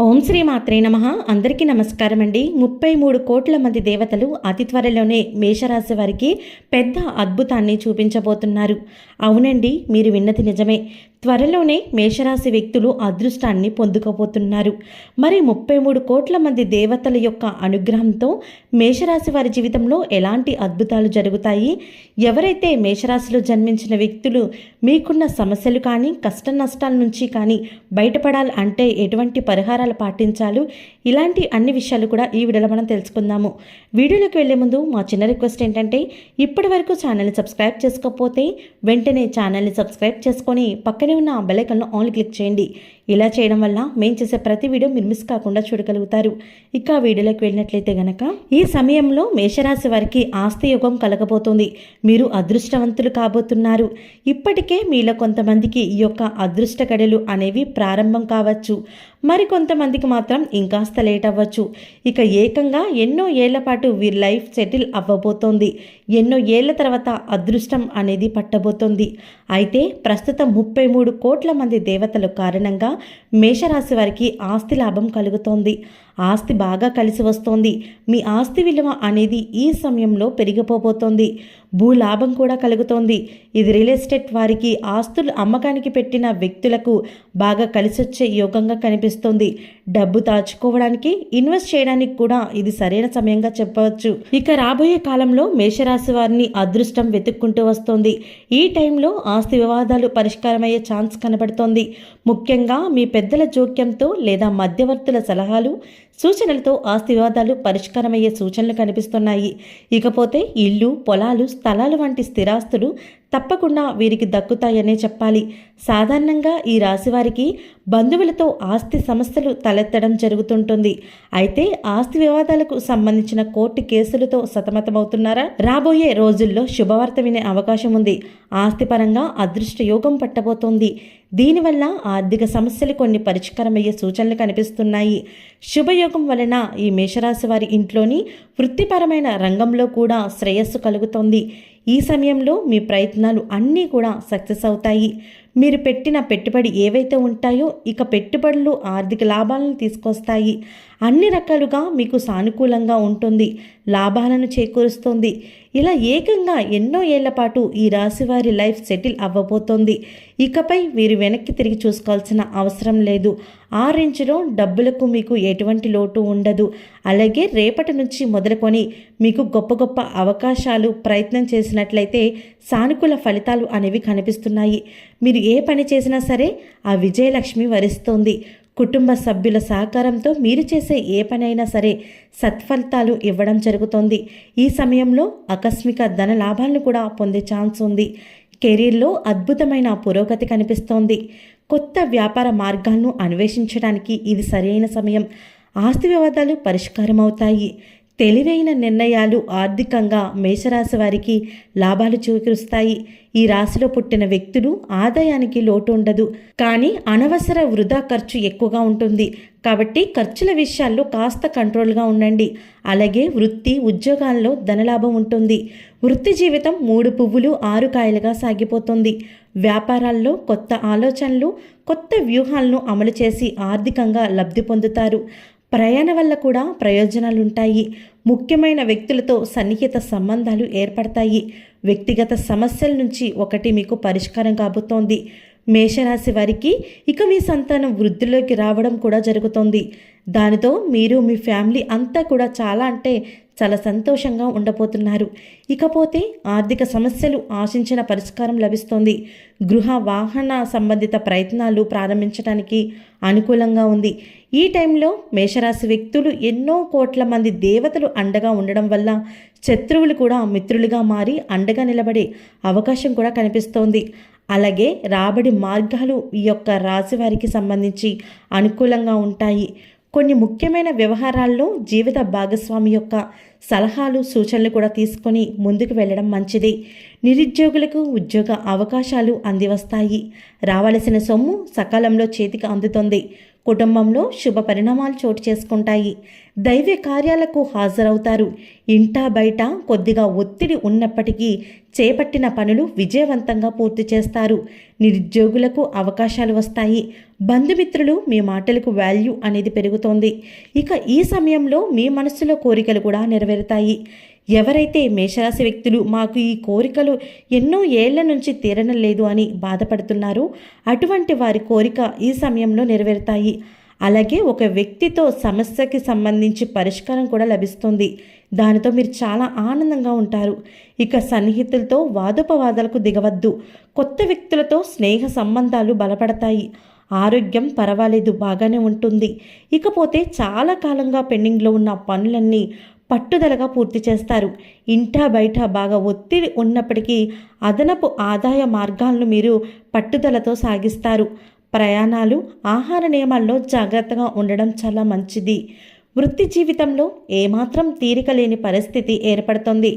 ఓం శ్రీ మాత్రే నమః. అందరికీ నమస్కారం అండి. 33 కోట్ల మంది దేవతలు అతి త్వరలోనే మేషరాశి వారికి పెద్ద అద్భుతాన్ని చూపించబోతున్నారు. అవునండి, మీరు విన్నది నిజమే. త్వరలోనే మేషరాశి వ్యక్తులు అదృష్టాన్ని పొందుకోబోతున్నారు. మరి 33 కోట్ల మంది దేవతల యొక్క అనుగ్రహంతో మేషరాశి వారి జీవితంలో ఎలాంటి అద్భుతాలు జరుగుతాయి? ఎవరైతే మేషరాశిలో జన్మించిన వ్యక్తులు మీకున్న సమస్యలు కానీ కష్ట నష్టాల నుంచి కానీ బయటపడాలి అంటే ఎటువంటి పరిహారాలు పాటించాలి, ఇలాంటి అన్ని విషయాలు కూడా ఈ వీడియోలో మనం తెలుసుకుందాము. వీడియోలోకి వెళ్లే ముందు మా చిన్న రిక్వెస్ట్ ఏంటంటే, ఇప్పటి వరకు ఛానల్ని సబ్స్క్రైబ్ చేసుకోకపోతే వెంటనే ఛానల్ని సబ్స్క్రైబ్ చేసుకొని పక్కనే ఉన్న బెల్ ఐకాన్లో ఆల్ క్లిక్ చేయండి. ఇలా చేయడం వల్ల మేము చేసే ప్రతి వీడియో మీరు మిస్ కాకుండా చూడగలుగుతారు. ఇక వీడియోలోకి వెళ్ళినట్లయితే గనక, ఈ సమయంలో మేషరాశి వారికి ఆస్తి యోగం కలగబోతుంది. మీరు అదృష్టవంతులు కాబోతున్నారు. ఇప్పటికే మీలో కొంతమందికి ఈ యొక్క అదృష్ట గడులు అనేవి ప్రారంభం కావచ్చు, మరి కొంతమందికి మాత్రం ఇంకాస్త లేట్ అవ్వచ్చు. ఇక ఏకంగా ఎన్నో ఏళ్ల పాటు వీరి లైఫ్ సెటిల్ అవ్వబోతోంది. ఎన్నో ఏళ్ల తర్వాత అదృష్టం అనేది పట్టబోతోంది. అయితే ప్రస్తుతం 33 కోట్ల మంది దేవతల కారణంగా మేషరాశి వారికి ఆస్తి లాభం కలుగుతోంది. ఆస్తి బాగా కలిసి వస్తోంది. మీ ఆస్తి విలువ అనేది ఈ సమయంలో పెరిగిపోబోతోంది. భూలాభం కూడా కలుగుతోంది. ఇది రియల్ ఎస్టేట్ వారికి, ఆస్తులు అమ్మకానికి పెట్టిన వ్యక్తులకు బాగా కలిసొచ్చే యోగంగా కనిపిస్తోంది. డబ్బు దాచుకోవడానికి, ఇన్వెస్ట్ చేయడానికి కూడా ఇది సరైన సమయంగా చెప్పవచ్చు. ఇక రాబోయే కాలంలో మేషరాశి వారిని అదృష్టం వెతుక్కుంటూ వస్తోంది. ఈ టైంలో ఆస్తి వివాదాలు పరిష్కారమయ్యే ఛాన్స్ కనబడుతోంది. ముఖ్యంగా మీ పెద్దల జోక్యంతో లేదా మధ్యవర్తుల సలహాలు సూచనలతో ఆస్తి వివాదాలు పరిష్కారమయ్యే సూచనలు కనిపిస్తున్నాయి. ఇకపోతే ఇల్లు, పొలాలు, స్థలాలు వంటి స్థిరాస్తులు తప్పకుండా వీరికి దక్కుతాయనే చెప్పాలి. సాధారణంగా ఈ రాశి వారికి బంధువులతో ఆస్తి సమస్యలు తలెత్తడం జరుగుతుంటుంది. అయితే ఆస్తి వివాదాలకు సంబంధించిన కోర్టు కేసులతో సతమతమవుతున్నారా? రాబోయే రోజుల్లో శుభవార్త వినే అవకాశం ఉంది. ఆస్తిపరంగా అదృష్ట యోగం పట్టబోతోంది. దీనివల్ల ఆర్థిక సమస్యలు కొన్ని పరిష్కారమయ్యే సూచనలు కనిపిస్తున్నాయి. శుభయోగం వలన ఈ మేషరాశి వారి ఇంట్లోని వృత్తిపరమైన రంగంలో కూడా శ్రేయస్సు కలుగుతోంది. ఈ సమయంలో మీ ప్రయత్నాలు అన్నీ కూడా సక్సెస్ అవుతాయి. మీరు పెట్టిన పెట్టుబడి ఏవైతే ఉంటాయో ఇక పెట్టుబడులు ఆర్థిక లాభాలను తీసుకొస్తాయి. అన్ని రకాలుగా మీకు సానుకూలంగా ఉంటుంది. లాభాలను చేకూరుస్తుంది. ఇలా ఏకంగా ఎన్నో ఏళ్ల పాటు ఈ రాశివారి లైఫ్ సెటిల్ అవ్వబోతోంది. ఇకపై వీరు వెనక్కి తిరిగి చూసుకోవాల్సిన అవసరం లేదు. ఆ రేంజ్లో డబ్బులకు మీకు ఎటువంటి లోటు ఉండదు. అలాగే రేపటి నుంచి మొదలుకొని మీకు గొప్ప గొప్ప అవకాశాలు ప్రయత్నం చేసినట్లయితే సానుకూల ఫలితాలు అనేవి కనిపిస్తున్నాయి. మీరు ఏ పని చేసినా సరే ఆ విజయలక్ష్మి వరిస్తోంది. కుటుంబ సభ్యుల సహకారంతో మీరు చేసే ఏ పనైనా సరే సత్ఫలితాలు ఇవ్వడం జరుగుతోంది. ఈ సమయంలో ఆకస్మిక ధన లాభాలను కూడా పొందే ఛాన్స్ ఉంది. కెరీర్లో అద్భుతమైన పురోగతి కనిపిస్తోంది. కొత్త వ్యాపార మార్గాలను అన్వేషించడానికి ఇది సరైన సమయం. ఆస్తి వివాదాలు పరిష్కారం అవుతాయి. తెలివైన నిర్ణయాలు ఆర్థికంగా మేషరాశి వారికి లాభాలు చేకూరుస్తాయి. ఈ రాశిలో పుట్టిన వ్యక్తులు ఆదాయానికి లోటు ఉండదు, కానీ అనవసర వృధా ఖర్చు ఎక్కువగా ఉంటుంది. కాబట్టి ఖర్చుల విషయాల్లో కాస్త కంట్రోల్గా ఉండండి. అలాగే వృత్తి ఉద్యోగాల్లో ధనలాభం ఉంటుంది. వృత్తి జీవితం 3 పువ్వులు 6 కాయలుగా సాగిపోతుంది. వ్యాపారాల్లో కొత్త ఆలోచనలు, కొత్త వ్యూహాలను అమలు చేసి ఆర్థికంగా లబ్ధి పొందుతారు. ప్రయాణ వల్ల కూడా ప్రయోజనాలుంటాయి. ముఖ్యమైన వ్యక్తులతో సన్నిహిత సంబంధాలు ఏర్పడతాయి. వ్యక్తిగత సమస్యల నుంచి ఒకటి మీకు పరిష్కారం కాబోతోంది. మేషరాశి వారికి ఇక మీ సంతానం వృద్ధిలోకి రావడం కూడా జరుగుతోంది. దానితో మీరు మీ ఫ్యామిలీ అంతా కూడా చాలా సంతోషంగా ఉండబోతున్నారు. ఇకపోతే ఆర్థిక సమస్యలు ఆశించిన పరిష్కారం లభిస్తోంది. గృహ వాహన సంబంధిత ప్రయత్నాలు ప్రారంభించడానికి అనుకూలంగా ఉంది. ఈ టైంలో మేషరాశి వ్యక్తులు ఎన్నో కోట్ల మంది దేవతలు అండగా ఉండడం వల్ల శత్రువులు కూడా మిత్రులుగా మారి అండగా నిలబడే అవకాశం కూడా కనిపిస్తోంది. అలాగే రాబడి మార్గాలు ఈ యొక్క రాశి వారికి సంబంధించి అనుకూలంగా ఉంటాయి. కొన్ని ముఖ్యమైన వ్యవహారాల్లో జీవిత భాగస్వామి యొక్క సలహాలు సూచనలు కూడా తీసుకొని ముందుకు వెళ్ళడం మంచిది. నిరుద్యోగులకు ఉద్యోగ అవకాశాలు అందివస్తాయి. రావలసిన సొమ్ము సకాలంలో చేతికి అందుతుంది. కుటుంబంలో శుభ పరిణామాలు చోటు చేసుకుంటాయి. దైవ కార్యాలకు హాజరవుతారు. ఇంటా బయట కొద్దిగా ఒత్తిడి ఉన్నప్పటికీ చేపట్టిన పనులు విజయవంతంగా పూర్తి చేస్తారు. నిరుద్యోగులకు అవకాశాలు వస్తాయి. బంధుమిత్రులు మీ మాటలకు వాల్యూ అనేది పెరుగుతోంది. ఇక ఈ సమయంలో మీ మనసులో కోరికలు కూడా నెరవేరుతాయి. ఎవరైతే మేషరాశి వ్యక్తులు మాకు ఈ కోరికలు ఎన్నో ఏళ్ల నుంచి తీరడం లేదు అని బాధపడుతున్నారో అటువంటి వారి కోరిక ఈ సమయంలో నెరవేరుతాయి. అలాగే ఒక వ్యక్తితో సమస్యకి సంబంధించి పరిష్కారం కూడా లభిస్తుంది. దానితో మీరు చాలా ఆనందంగా ఉంటారు. ఇక సన్నిహితులతో వాదోపవాదాలకు దిగవద్దు. కొత్త వ్యక్తులతో స్నేహ సంబంధాలు బలపడతాయి. ఆరోగ్యం పర్వాలేదు, బాగానే ఉంటుంది. ఇకపోతే చాలా కాలంగా పెండింగ్లో ఉన్న పనులన్నీ పట్టుదలగా పూర్తి చేస్తారు. ఇంటా బయట బాగా ఒత్తిడి ఉన్నప్పటికీ అదనపు ఆదాయ మార్గాలను మీరు పట్టుదలతో సాగిస్తారు. ప్రయాణాలు, ఆహార నియమాల్లో జాగ్రత్తగా ఉండడం చాలా మంచిది. వృత్తి జీవితంలో ఏమాత్రం తీరిక లేని పరిస్థితి ఏర్పడుతుంది.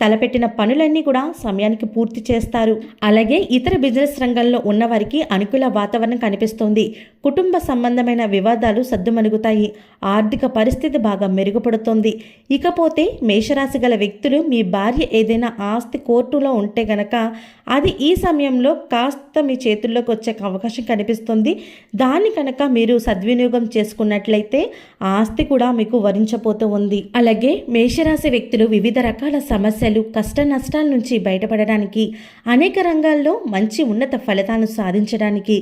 తలపెట్టిన పనులన్నీ కూడా సమయానికి పూర్తి చేస్తారు. అలాగే ఇతర బిజినెస్ రంగంలో ఉన్నవారికి అనుకూల వాతావరణం కనిపిస్తుంది. కుటుంబ సంబంధమైన వివాదాలు సద్దుమణుగుతాయి. ఆర్థిక పరిస్థితి బాగా మెరుగుపడుతుంది. ఇకపోతే మేషరాశి గల వ్యక్తులు మీ భార్య ఏదైనా ఆస్తి కోర్టులో ఉంటే గనక అది ఈ సమయంలో కాస్త మీ చేతుల్లోకి వచ్చే అవకాశం కనిపిస్తుంది. దాన్ని కనుక మీరు సద్వినియోగం చేసుకున్నట్లయితే ఆస్తి కూడా మీకు వరించబోతూ ఉంది. అలాగే మేషరాశి వ్యక్తులు వివిధ రకాల సమస్యలు, కష్ట నష్టాల నుంచి బయటపడడానికి, అనేక రంగాల్లో మంచి ఉన్నత ఫలితాలను సాధించడానికి,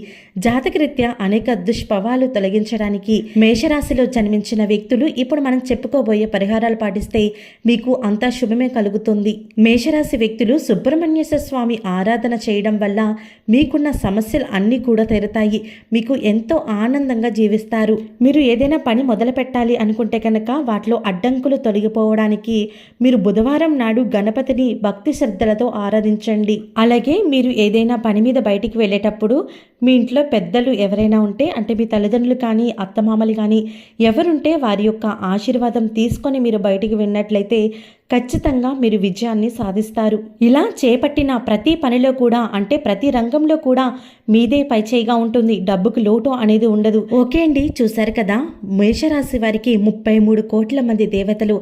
జాతకరీత్యా అనేక దుష్ప్రభావాలు తొలగించడానికి మేషరాశిలో జన్మించిన వ్యక్తులు ఇప్పుడు మనం చెప్పుకోబోయే పరిహారాలు పాటిస్తే మీకు అంతా శుభమే కలుగుతుంది. మేషరాశి వ్యక్తులు సుబ్రహ్మణ్యేశ్వర స్వామి ఆరాధన చేయడం వల్ల మీకున్న సమస్యలు అన్నీ కూడా తీరుతాయి. మీకు ఎంతో ఆనందంగా జీవిస్తారు. మీరు ఏదైనా పని మొదలు పెట్టాలి అనుకుంటే కనుక వాటిలో అడ్డంకులు తొలగిపోవడానికి మీరు బుధవారం నాడు గణపతిని భక్తి శ్రద్ధలతో ఆరాధించండి. అలాగే మీరు ఏదైనా పని మీద బయటికి వెళ్ళేటప్పుడు మీ ఇంట్లో పెద్దలు ఎవరైనా ఉంటే, అంటే మీ తల్లిదండ్రులు కానీ అత్తమామలు కానీ ఎవరుంటే వారి యొక్క ఆశీర్వాదం తీసుకొని మీరు బయటికి వెళ్ళినట్లయితే ఖచ్చితంగా మీరు విజయాన్ని సాధిస్తారు. ఇలా చేపట్టిన ప్రతి పనిలో కూడా, అంటే ప్రతి రంగంలో కూడా మీదే పైచేయిగా ఉంటుంది. డబ్బుకు లోటు అనేది ఉండదు. ఓకే అండి, చూశారు కదా మేషరాశి వారికి 33 కోట్ల మంది దేవతలు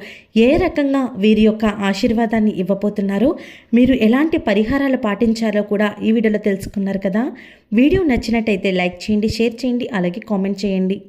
ఏ రకంగా వీరి యొక్క ఆశీర్వాదాన్ని ఇవ్వబోతున్నారో, మీరు ఎలాంటి పరిహారాలు పాటించాలో కూడా ఈ వీడియోలో తెలుసుకున్నారు కదా. వీడియో నచ్చినట్టయితే లైక్ చేయండి, షేర్ చేయండి, అలాగే కామెంట్ చేయండి.